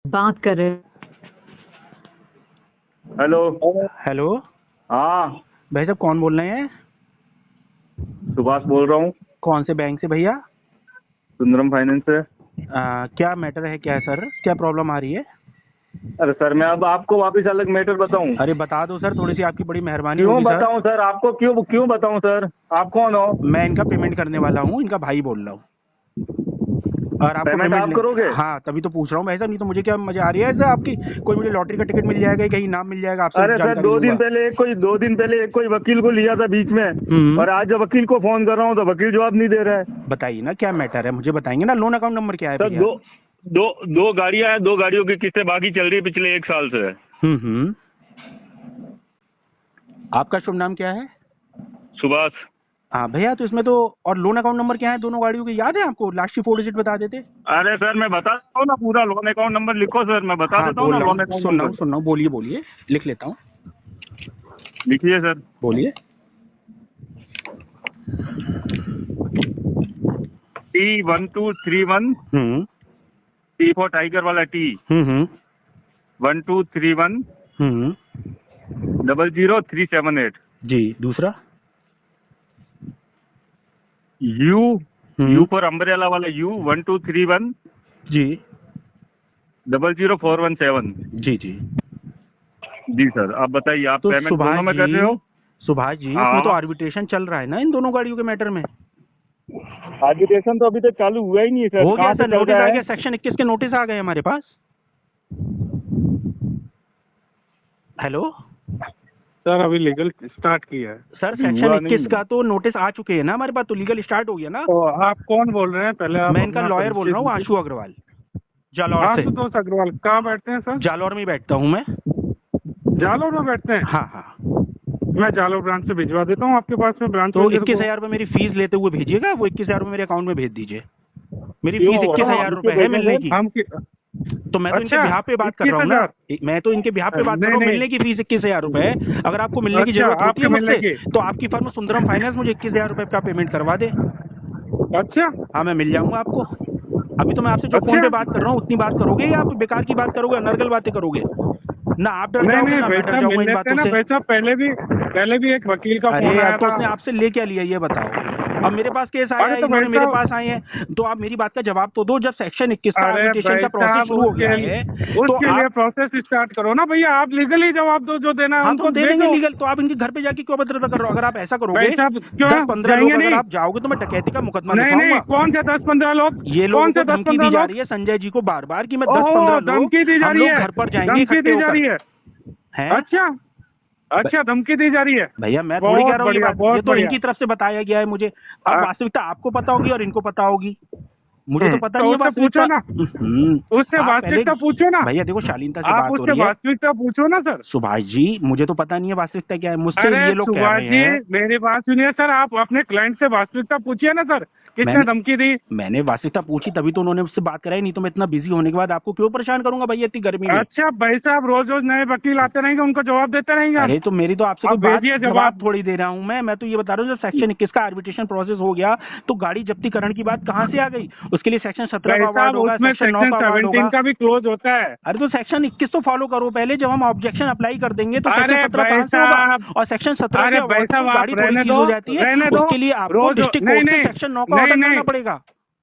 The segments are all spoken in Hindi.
बात कर रहे। हेलो। हेलो। हाँ, भाई साहब कौन बोल रहे हैं? सुभाष बोल रहा हूँ, कौन से बैंक से भैया? सुंदरम फाइनेंस से। क्या मैटर है, क्या है सर, क्या प्रॉब्लम आ रही है? अरे सर, मैं अब आपको वापस अलग मैटर बताऊँ? अरे बता दो सर, थोड़ी सी आपकी बड़ी मेहरबानी क्यों होगी सर। बताऊँ सर आपको? क्यों क्यों बताऊँ सर? आप कौन हो? मैं इनका पेमेंट करने वाला हूँ, इनका भाई बोल रहा हूँ। और आपको पेमेंट आप करोगे? हाँ, तभी तो पूछ रहा हूँ भाई साहब, नहीं तो मुझे क्या मजा आ रही है सर आपकी। कोई मुझे लॉटरी का टिकट मिल जाएगा, कहीं इनाम मिल जाएगा, आपसे अरे सर, जानकारी लूंगा। 2 दिन पहले एक कोई वकील को लिया था बीच में, और आज जब वकील को फोन कर रहा हूँ तो वकील जवाब नहीं दे रहा है। बताइए ना क्या मैटर है, मुझे बताएंगे ना। लोन अकाउंट नंबर क्या है सर, भैया? दो गाड़ियाँ हैं, 2 गाड़ियों की किस्तें बाकी चल रही है पिछले 1 साल से। आपका शुभ नाम क्या है? सुभाष। हाँ भैया, तो इसमें तो और लोन अकाउंट नंबर क्या है दोनों गाड़ियों के, याद है आपको? लास्ट की 4 डिजिट बता देते। अरे सर, मैं बता देता हूँ ना, पूरा लोन अकाउंट नंबर लिखो सर, मैं बता देता हूँ ना लोन अकाउंट सुन नंबर। रहा हूँ, बोलिए बोलिए, लिख लेता हूँ। लिखिए सर। बोलिए। T1231 T फॉर टाइगर वाला T 1231 00378। जी, दूसरा? U फॉर अम्ब्रेला वाला U 1231 जी 00417। जी जी। जी सर, आप बताइए, आप तो पेमेंट दोनों में कर रहे हो? सुभाष जी, इसमें तो आर्बिट्रेशन चल रहा है ना इन दोनों गाड़ियों के मैटर में। आर्बिट्रेशन तो अभी तक चालू हुआ ही नहीं है सर। हो गया कहाँ से सर, चल नोटिस रहा आ है? गया, सेक्शन 21 के नोटिस आ गए हमारे पास। हेलो सर, अभी लीगल स्टार्ट किया है। सर, अभी सेक्शन हुआ 21 नहीं। का तो नोटिस आ चुके हैं ना हमारे पास, तो लीगल स्टार्ट हो गया ना। तो आप कौन बोल रहे हैं? पहले आप मैं इनका अपना लॉयर बोल रहा हूँ, परिचय आशु अग्रवाल, जालौर से। आशुतोष अग्रवाल कहाँ बैठते हैं सर? जालौर में ही बैठता हूँ मैं। जालौर में बैठते हैं? हाँ हाँ। मैं जालौर ब्रांच से भिजवा देता हूँ आपके पास में ब्रांच तो मैनेजर को। 21,000 रुपये मेरी फीस लेते हुए भेजिएगा, वो 21,000 रुपये मेरे अकाउंट में भेज दीजिए। मेरी क्यों? फीस 21,000 रुपये है मिलने की। हम तो मैं तो इनके अच्छा, बिहार पे बात कर रहा हूँ ना। 21,000? मैं तो इनके बिहार पे बात कर रहा हूँ। नहीं, मिलने की फीस 21,000 रुपये है। अगर आपको मिलने की अच्छा, जरूरत होती है आपके मिलने मुझसे, की। तो आपकी फर्म सुंदरम फाइनेंस मुझे 21,000 रुपये का पेमेंट करवा दे। अच्छा हाँ, मैं मिल जाऊंगा आपको। अभी तो मैं आपसे जो फोन पे बात कर रहा हूँ उतनी बात करोगे, या आप बेकार की बात करोगे, अनर्गल बातें करोगे? ना आप डर नहीं जाओगे नहीं ना भाई मैं डर साहब, जाऊंगा मिल इन लेते हैं बातों ना से। भाई साहब। पहले भी एक वकील का अरे फोन आया अब तो था। उसने आपसे ले क्या लिया ये बताओ। अब मेरे पास केस आया अरे है, तो इन्होंने भाई मेरे साहब, पास आए हैं, तो आप मेरी बात का जवाब तो दो। जब सेक्शन 21 का अरे आर्बिट्रेशन भाई का प्रोसेस साहब, शुरू हो गया है, तो उसके लिए आप प्रोसेस स्टार्ट करो ना भैया। आप लीगली जवाब दो, जो देना है हाँ तो उनको हम दे देंगे भेजो। लीगल। तो आप इनके घर पे जाके क्यों अभद्रता कर रहे हो? अगर आप ऐसा करोगे, भाई साहब क्यों 10-15 लोग जाएंगे अगर नहीं? आप जाओगे तो मैं डकैती का मुकदमा नहीं नहीं, लिखवाऊंगा। कौन से 10-15 लोग? ये लोगों कौन को से धमकी 10-15 दी जा लोग? रही है संजय जी को बार बार कि मैं ओहो, 10-15 लोग, धमकी दी जा हम रही लोग है। घर पर जाएंगे धमकी इकट्ठे दी जा होकर। रही है। हैं अच्छा अच्छा, धमकी दी जा रही है। भैया, मैं थोड़ी कह बहुत रहा हूँ ये बढ़िया, बात, ये बहुत तो बढ़िया। इनकी तरफ से बताया गया है मुझे। अब वास्तविकता आपको पता होगी और इनको पता होगी, मुझे तो पता तो नहीं है उससे वास्तविकता। पूछो ना, उससे आप पहले वास्तविकता पूछो ना। भैया देखो, शालीनता से आप बात हो उससे रही है। वास्तविकता पूछो ना सर। सुभाष जी, मुझे तो पता नहीं है वास्तविकता क्या है, मुझसे अरे ये लोग कह सुभाष रहे जी, हैं। मेरी बात सुनिए सर। आप अपने क्लाइंट से वास्तविकता पूछिए ना सर, किसने धमकी दी। मैंने वास्तविकता पूछी तभी तो उन्होंने मुझसे बात कराई, नहीं तो मैं इतना बिजी होने के बाद आपको क्यों परेशान करूंगा भैया इतनी गर्मी में। अच्छा भाई साहब, रोज रोज नए वकील आते रहेंगे, उनको जवाब देते रहेंगे हम। अरे तो मेरी तो आपसे कोई अब बात भेजिए जवाब थोड़ी दे रहा हूँ मैं तो ये बता रहा हूँ, जब सेक्शन 21 का आर्बिट्रेशन प्रोसेस हो गया तो गाड़ी जब्तीकरण की बात कहाँ से आ गई? उसके लिए सेक्शन 17 का भाई अवार्ड साहब, होगा, उसमें सेक्शन 9 सेक्शन का अवार्ड 17 होगा। का भी क्लोज होता है। अरे तो सेक्शन 21 तो फॉलो करो पहले, जब हम ऑब्जेक्शन अप्लाई कर देंगे तो सेक्शन अरे 17 भाई कहाँ से होगा? साहब, और सेक्शन 17 के अरे भाई अवार्ड साहब, से आप गाड़ी थोड़ी रहने चीज दो, हो जाती है, रहने दो। उसके लिए आपको रोज डिस्ट्रिक्ट नहीं कोर्ट से नहीं सेक्शन 9 का नहीं ऑर्डर नहीं, करना पड़ेगा।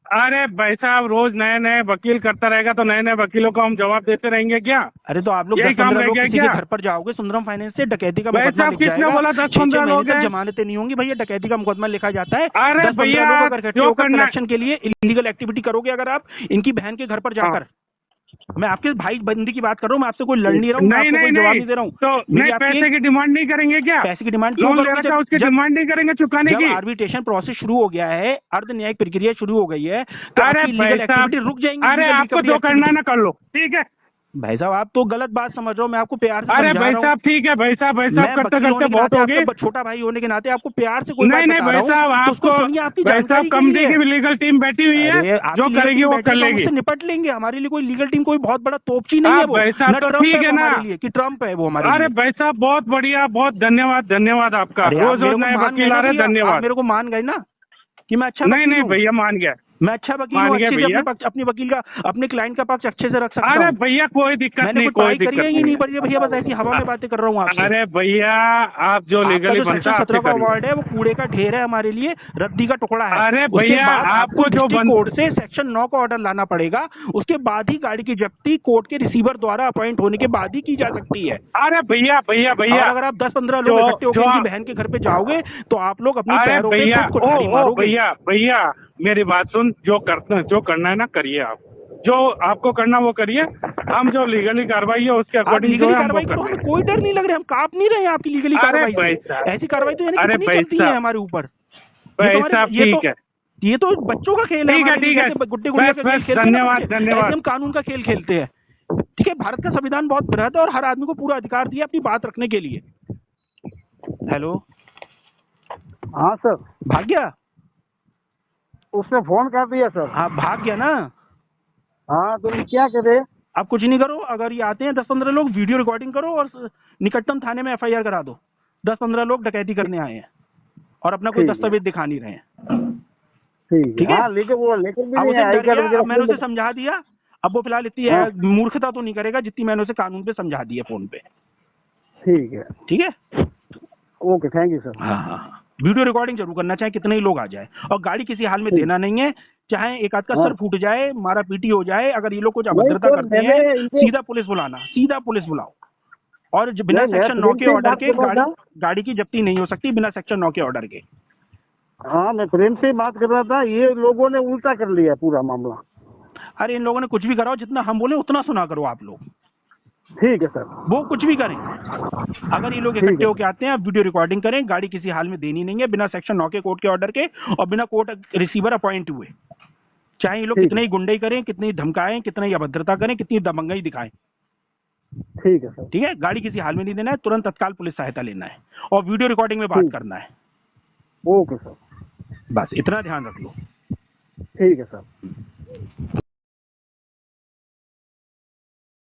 अरे भाई साहब, रोज नए नए वकील करता रहेगा तो नए नए वकीलों को हम जवाब देते रहेंगे क्या? अरे तो आप लोग यही काम 10-15 रह लोग गया किसी के क्या? घर पर जाओगे, सुंदरम फाइनेंस से डकैती का भाई मुकदमा साहब, लिख किसने जाएगा। बोला 6-6 10-15 महीने लोग तक हैं? जमानतें नहीं होंगी भैया, डकैती का मुकदमा लिखा जाता है। अरे 10-15 भैया, लोग अगर इकट्ठे जो होकर करना कलेक्शन के लिए इलीगल एक्टिविटी करोगे, अगर आप इनकी बहन के घर पर जाकर, मैं आपके भाई बंदी की बात कर रहा हूँ, मैं आपसे कोई लड़ नहीं रहा हूँ, मैं नहीं आपको नहीं कोई जवाब नहीं, नहीं दे रहा हूँ। तो मेरी नहीं, आपकी पैसे की डिमांड नहीं करेंगे क्या? पैसे की डिमांड क्यों लोन ले करोगे? रखा है, उसकी डिमांड नहीं करेंगे चुकाने जब की? आर्बिट्रेशन प्रोसेस शुरू हो गया है, अर्ध न्यायिक प्रक्रिया शुरू हो गई है, तो अरे आपकी भाई लीगल साहब, एक्टिविटी रुक जाएंगी। अरे लीगल आपको रिकवरी जो करना है एक्टिविटी। ना कर लो, ठीक है? भाई साहब, आप तो गलत बात समझ रहे हो, मैं आपको प्यार से अरे समझा भाई रहा हूँ। साहब, ठीक है भाई साहब, मैं करते वकील होने करते के बहुत नाते, हो गई। आपका छोटा भाई होने के नाते आपको प्यार से कोई नहीं बात नहीं बता भाई रहा हूँ, साहब, तो उसको आपको सुनिए, आपकी भाई साहब, जानकारी के कमिटी लिए। की लीगल टीम बैठी हुई है, अरे आपकी जो लीगल करेगी टीम वो बैठी कर है, तो हम लेगी। उससे निपट लेंगे। हमारे लिए कोई लीगल टीम कोई बहुत बड़ा तोपची नहीं है वो, भाई साहब, ना तो ट्रम्प ठीक है है वो ना। हमारे लिए कि ट्रम्प है वो हमारे अरे लिए। भाई साहब, बहुत बढ़िया, बहुत धन्यवाद, धन्यवाद आपका। अरे आप रोज मेरे रोज को नए मान गए वकील ना आ रहे, भैया, आप धन्यवाद। मेरे को मान गए ना कि मैं अच्छा नहीं वकील नहीं हूँ। भैया, मान गया। मैं अच्छा वकील हूँ, मान गए अच्छे से भैया। अपने वकील का, अपने क्लाइंट का पक्ष अच्छे से रख सकता अरे हूँ। भैया कोई दिक्कत मैंने नहीं, कोई कोई पढ़ाई करी दिक्कत है ही नहीं नहीं। पढ़ी है भैया, बस ऐसी हवा में बातें कर रहा हूँ आपसे। अरे भैया आप जो आपका लीगली जो बनता सेक्शन है 17 आपसे का करिए। अवार्ड है वो कूड़े का ढेर है हमारे लिए, रद्दी का टुकड़ा है। अरे उसके भैया, बाद आपको जो डिस्ट्रिक्ट कोर्ट से सेक्शन 9 का ऑर्डर लाना पड़ेगा, उसके बाद ही गाड़ी की जब्ती कोर्ट के रिसीवर द्वारा अपॉइंट होने के बाद ही की जा सकती है। अरे भैया भैया और भैया अगर आप 10-15 लोग इकट्ठे होकर इनकी बहन के घर पे जाओगे तो आप लोग अपनी अरे पैरों पे भैया, खुद कुठारी ओ मारोगे। भैया भैया मेरी बात सुन, जो करना है ना करिए, आप जो आपको करना वो करिए। हम जो लीगली कार्रवाई है उसके आप अकॉर्डिंग जो लीगली है हम वो कार्रवाई कर करो, रहे हमें हैं। कोई डर नहीं लग रहा है, हम कांप नहीं रहे हैं आपकी लीगली अरे कार्रवाई भाई से। साहब, ऐसी कार्रवाई तो यानी अरे कितनी भाई चलती है साहब, हमारे ऊपर। भाई साहब ठीक है, ये तो बच्चों का खेल है, ठीक है, हमारे लिए, ठीक है। जैसे गुड्डे गुड़िया का खेल बस, खेलते हैं ना धन्यवाद, बच्चे, धन्यवाद। ऐसे हम कानून का खेल खेलते हैं। ठीक है, भारत का संविधान बहुत बृहद है और हर आदमी को पूरा अधिकार दिया अपनी बात रखने के लिए। हेलो, हाँ सर, भाग गया? उसने फोन कर दिया सर। हाँ भाग गया ना। हाँ तो क्या करे? आप कुछ नहीं करो, अगर ये आते हैं 10-15 लोग, वीडियो रिकॉर्डिंग करो और निकटतम थाने में FIR करा दो। 10-15 लोग डकैती करने आए हैं और अपना कोई ठीक है। दस्तावेज दिखा नहीं रहे हैं। ठीक ठीक है। है? हाँ लेकिन वो लेकर भी अब नहीं उसे आई डर कार्ड गया, वगैरह अब मैंने उसे खुद- समझा दिया। अब वो फिलहाल इतनी हाँ। मूर्खता तो नहीं करेगा जितनी मैंने उसे कानून पे समझा दी है फोन पे। ठीक है, ठीक है? Okay, thank you sir. हाँ हाँ हाँ, वीडियो रिकॉर्डिंग जरूर करना, चाहे कितने ही लोग आ जाए, और गाड़ी किसी हाल में ठीक। देना नहीं है। चाहे एक आध का हाँ। सर फूट जाए, मारा पीटी हो जाए, अगर ये लोग कुछ नहीं अभद्रता सर, करते मैंने हैं इनके- सीधा पुलिस बुलाना, सीधा पुलिस बुलाओ। और बिना नहीं, मैं सेक्शन 9 के प्रेम से ऑर्डर बात के कर रहा था। गाड़ी की जब्ती नहीं हो सकती बिना सेक्शन 9 के ऑर्डर के। हाँ मैं प्रेम से बात कर रहा था, ये लोगों ने उल्टा कर लिया पूरा मामला। अरे इन लोगों ने कुछ भी कराओ, जितना हम बोले उतना सुना करो आप लोग। ठीक है सर। वो कुछ भी करें, अगर ये लोग ठीक है। इकट्ठे होके आते हैं, आप वीडियो रिकॉर्डिंग करें। गाड़ी किसी हाल में देनी नहीं है बिना सेक्शन 9 के कोर्ट के ऑर्डर के और बिना कोर्ट रिसीवर अपॉइंट हुए। चाहे ये लोग ठीक कितने ही गुंडई करें, कितनी ही धमकाएं, कितनी ही अभद्रता करें, कितनी दबंगई दिखाएं। ठीक है सर। ठीक है, गाड़ी किसी हाल में नहीं देना है, तुरंत तत्काल पुलिस सहायता लेना है और वीडियो रिकॉर्डिंग में बात ठीक। करना है। ओके सर, बस इतना ध्यान रख लो। ठीक है सर।